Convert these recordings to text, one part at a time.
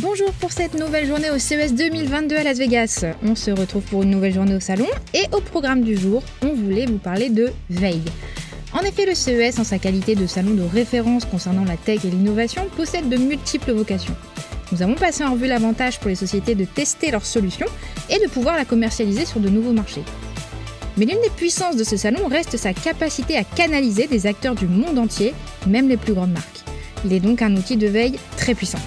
Bonjour pour cette nouvelle journée au CES 2022 à Las Vegas. On se retrouve pour une nouvelle journée au salon et au programme du jour, on voulait vous parler de veille. En effet, le CES, en sa qualité de salon de référence concernant la tech et l'innovation, possède de multiples vocations. Nous avons passé en revue l'avantage pour les sociétés de tester leurs solutions et de pouvoir la commercialiser sur de nouveaux marchés. Mais l'une des puissances de ce salon reste sa capacité à canaliser des acteurs du monde entier, même les plus grandes marques. Il est donc un outil de veille très puissant.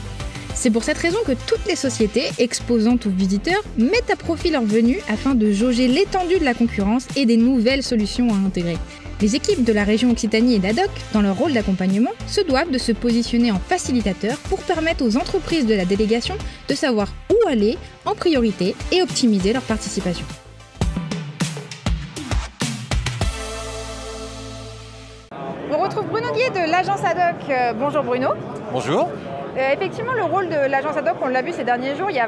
C'est pour cette raison que toutes les sociétés, exposantes ou visiteurs, mettent à profit leur venue afin de jauger l'étendue de la concurrence et des nouvelles solutions à intégrer. Les équipes de la région Occitanie et d'ADOC, dans leur rôle d'accompagnement, se doivent de se positionner en facilitateur pour permettre aux entreprises de la délégation de savoir où aller en priorité et optimiser leur participation. On retrouve Bruno Guier de l'agence ADOC. Bonjour Bruno. Bonjour. Effectivement, le rôle de l'agence ADOC, on l'a vu ces derniers jours, il y a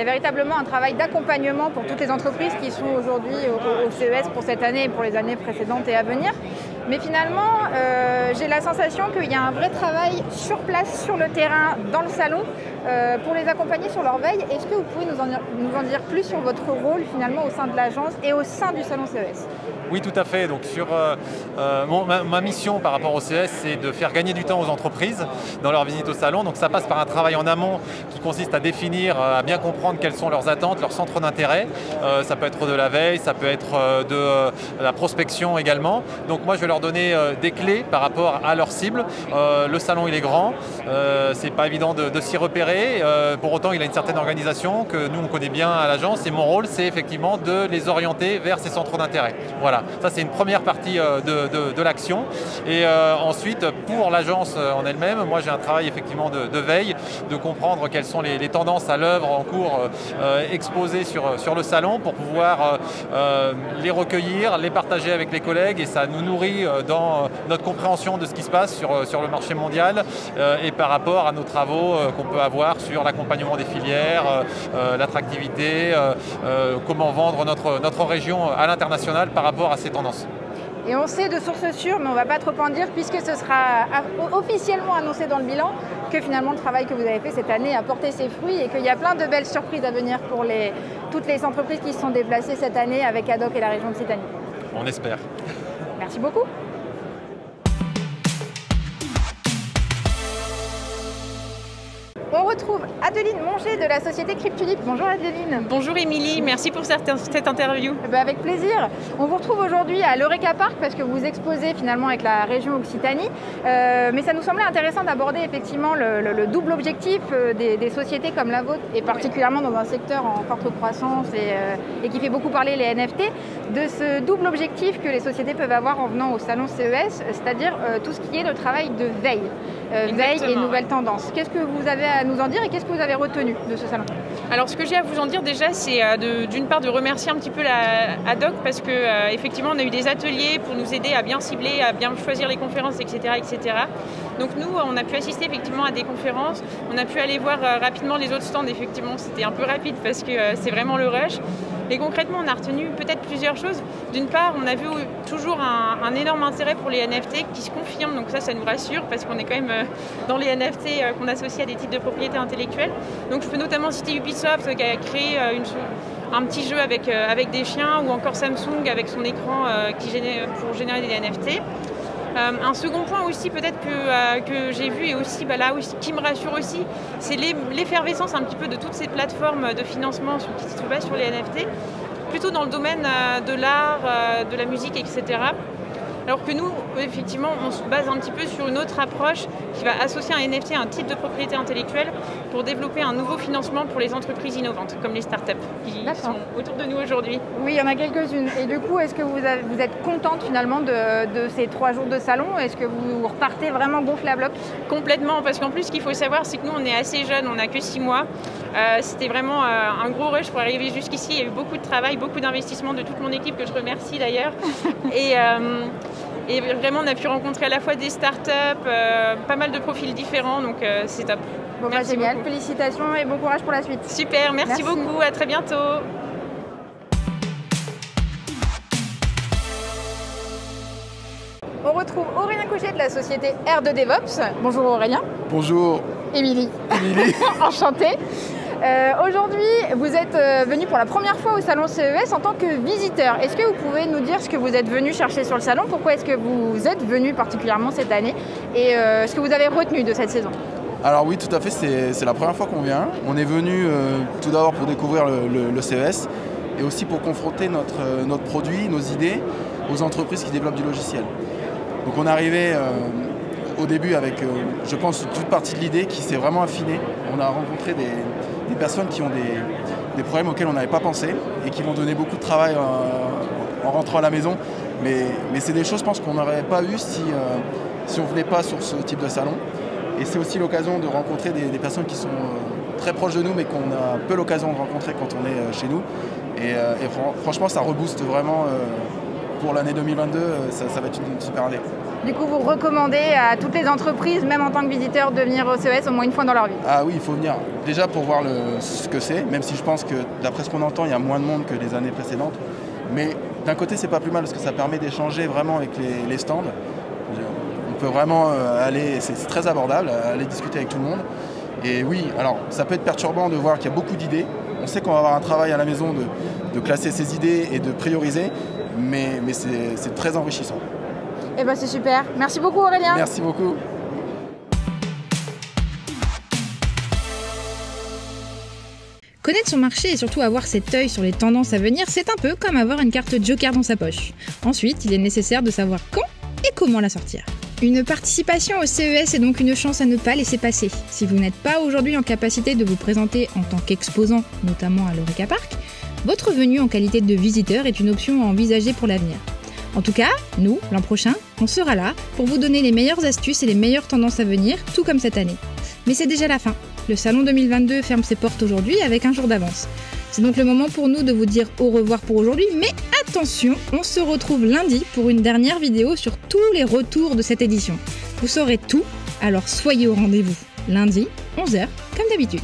véritablement un travail d'accompagnement pour toutes les entreprises qui sont aujourd'hui au CES pour cette année et pour les années précédentes et à venir. Mais finalement, j'ai la sensation qu'il y a un vrai travail sur place, sur le terrain, dans le salon, pour les accompagner sur leur veille. Est-ce que vous pouvez nous en dire plus sur votre rôle finalement au sein de l'agence et au sein du salon CES ? Oui, tout à fait. Donc, ma mission par rapport au CES, c'est de faire gagner du temps aux entreprises dans leur visite au salon. Donc ça passe par un travail en amont qui consiste à définir, à bien comprendre quelles sont leurs attentes, leurs centres d'intérêt. Ça peut être de la veille, ça peut être de la prospection également. Donc moi, je vais leur donner des clés par rapport à leur cible. Le salon, il est grand. C'est pas évident de s'y repérer. Pour autant, il a une certaine organisation que nous, on connaît bien à l'agence. Et mon rôle, c'est effectivement de les orienter vers ces centres d'intérêt. Voilà, ça c'est une première partie de l'action. Et ensuite, pour l'agence en elle-même, moi j'ai un travail effectivement de veille, de comprendre quelles sont les tendances à l'œuvre en cours exposées sur le salon pour pouvoir les recueillir, les partager avec les collègues et ça nous nourrit dans notre compréhension de ce qui se passe sur le marché mondial et par rapport à nos travaux qu'on peut avoir sur l'accompagnement des filières, l'attractivité, comment vendre notre région à l'international par rapport à ces tendances. Et on sait de sources sûres, mais on ne va pas trop en dire puisque ce sera officiellement annoncé dans le bilan que finalement le travail que vous avez fait cette année a porté ses fruits et qu'il y a plein de belles surprises à venir pour toutes les entreprises qui se sont déplacées cette année avec ADOC et la région Occitanie. On espère. Merci beaucoup. On retrouve Adeline Monger de la société Cryptulip. Bonjour Adeline. Bonjour Émilie, merci pour cette interview. Avec plaisir. On vous retrouve aujourd'hui à l'Eureka Park parce que vous exposez finalement avec la région Occitanie. Mais ça nous semblait intéressant d'aborder effectivement le double objectif des sociétés comme la vôtre et particulièrement dans un secteur en forte croissance et qui fait beaucoup parler les NFT, de ce double objectif que les sociétés peuvent avoir en venant au salon CES, c'est-à-dire tout ce qui est le travail de veille. Veille et nouvelles tendances. Qu'est-ce que vous avez à nous en dire et qu'est-ce que vous avez retenu de ce salon ? Alors ce que j'ai à vous en dire déjà, c'est d'une part de remercier un petit peu la ADOC parce que effectivement on a eu des ateliers pour nous aider à bien cibler, à bien choisir les conférences, etc. etc. Donc nous, on a pu assister effectivement à des conférences, on a pu aller voir rapidement les autres stands, effectivement c'était un peu rapide parce que c'est vraiment le rush. Et concrètement, on a retenu peut-être plusieurs choses. D'une part, on a vu toujours un énorme intérêt pour les NFT qui se confirme, donc ça nous rassure parce qu'on est quand même dans les NFT qu'on associe à des types de propriété intellectuelle. Donc je peux notamment citer Ubisoft qui a créé un petit jeu avec des chiens ou encore Samsung avec son écran pour générer des NFT. Un second point aussi peut-être que j'ai vu et aussi là aussi, qui me rassure aussi, c'est l'effervescence un petit peu de toutes ces plateformes de financement qui se basent sur les NFT, plutôt dans le domaine de l'art, de la musique, etc. Alors que nous, effectivement, on se base un petit peu sur une autre approche qui va associer un NFT à un type de propriété intellectuelle pour développer un nouveau financement pour les entreprises innovantes, comme les startups qui sont autour de nous aujourd'hui. Oui, il y en a quelques-unes. Et du coup, est-ce que vous êtes contente finalement de ces 3 jours de salon ? Est-ce que vous repartez vraiment gonflé à bloc ? Complètement, parce qu'en plus, ce qu'il faut savoir, c'est que nous, on est assez jeunes, on n'a que 6 mois. C'était vraiment un gros rush pour arriver jusqu'ici. Il y a eu beaucoup de travail, beaucoup d'investissement de toute mon équipe, que je remercie d'ailleurs. Et vraiment, on a pu rencontrer à la fois des startups, pas mal de profils différents, donc c'est top. Bon, génial, félicitations et bon courage pour la suite. Super, merci beaucoup, à très bientôt. On retrouve retrouve Aurélien Couchet de la société R2 DevOps. Bonjour Aurélien. Bonjour. Émilie. Enchantée. Aujourd'hui, vous êtes venu pour la première fois au salon CES en tant que visiteur. Est-ce que vous pouvez nous dire ce que vous êtes venu chercher sur le salon? Pourquoi est-ce que vous êtes venu particulièrement cette année? Et ce que vous avez retenu de cette saison? Alors oui, tout à fait, c'est la première fois qu'on vient. On est venu tout d'abord pour découvrir le CES et aussi pour confronter notre produit, nos idées aux entreprises qui développent du logiciel. Donc on est arrivé au début avec, je pense, toute partie de l'idée qui s'est vraiment affinée. On a rencontré des personnes qui ont des problèmes auxquels on n'avait pas pensé et qui vont donner beaucoup de travail en rentrant à la maison. Mais c'est des choses, je pense, qu'on n'aurait pas eues si on ne venait pas sur ce type de salon. Et c'est aussi l'occasion de rencontrer des personnes qui sont très proches de nous, mais qu'on a peu l'occasion de rencontrer quand on est chez nous. Et franchement, ça rebooste vraiment pour l'année 2022, ça va être une super année. Du coup, vous recommandez à toutes les entreprises, même en tant que visiteur, de venir au CES au moins une fois dans leur vie? Ah oui, il faut venir. Déjà pour voir ce que c'est, même si je pense que d'après ce qu'on entend, il y a moins de monde que les années précédentes. Mais d'un côté, c'est pas plus mal parce que ça permet d'échanger vraiment avec les stands. On peut vraiment aller, c'est très abordable, aller discuter avec tout le monde. Et oui, alors ça peut être perturbant de voir qu'il y a beaucoup d'idées. On sait qu'on va avoir un travail à la maison de classer ses idées et de prioriser, mais c'est très enrichissant. Eh ben c'est super. Merci beaucoup Aurélien. Merci beaucoup. Connaître son marché et surtout avoir cet œil sur les tendances à venir, c'est un peu comme avoir une carte Joker dans sa poche. Ensuite, il est nécessaire de savoir quand et comment la sortir. Une participation au CES est donc une chance à ne pas laisser passer. Si vous n'êtes pas aujourd'hui en capacité de vous présenter en tant qu'exposant, notamment à l'Eureka Park, votre venue en qualité de visiteur est une option à envisager pour l'avenir. En tout cas, nous, l'an prochain, on sera là pour vous donner les meilleures astuces et les meilleures tendances à venir, tout comme cette année. Mais c'est déjà la fin. Le salon 2022 ferme ses portes aujourd'hui avec un jour d'avance. C'est donc le moment pour nous de vous dire au revoir pour aujourd'hui, mais attention, on se retrouve lundi pour une dernière vidéo sur tous les retours de cette édition. Vous saurez tout, alors soyez au rendez-vous. Lundi, 11h, comme d'habitude.